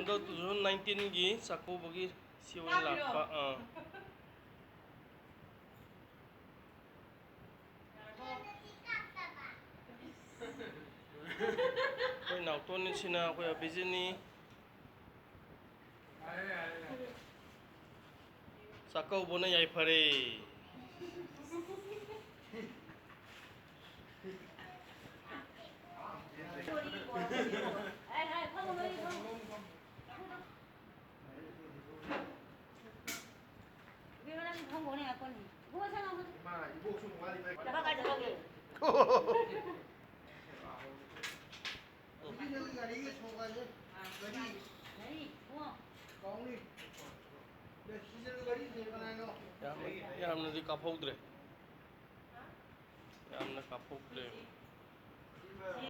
Hanggang 2019 gi sakubagi siwang lakpa. Koi nauton sina koi abizini. Sakau bona yai pare. Yamnadi kaphaudre. Yamna kaphaudre.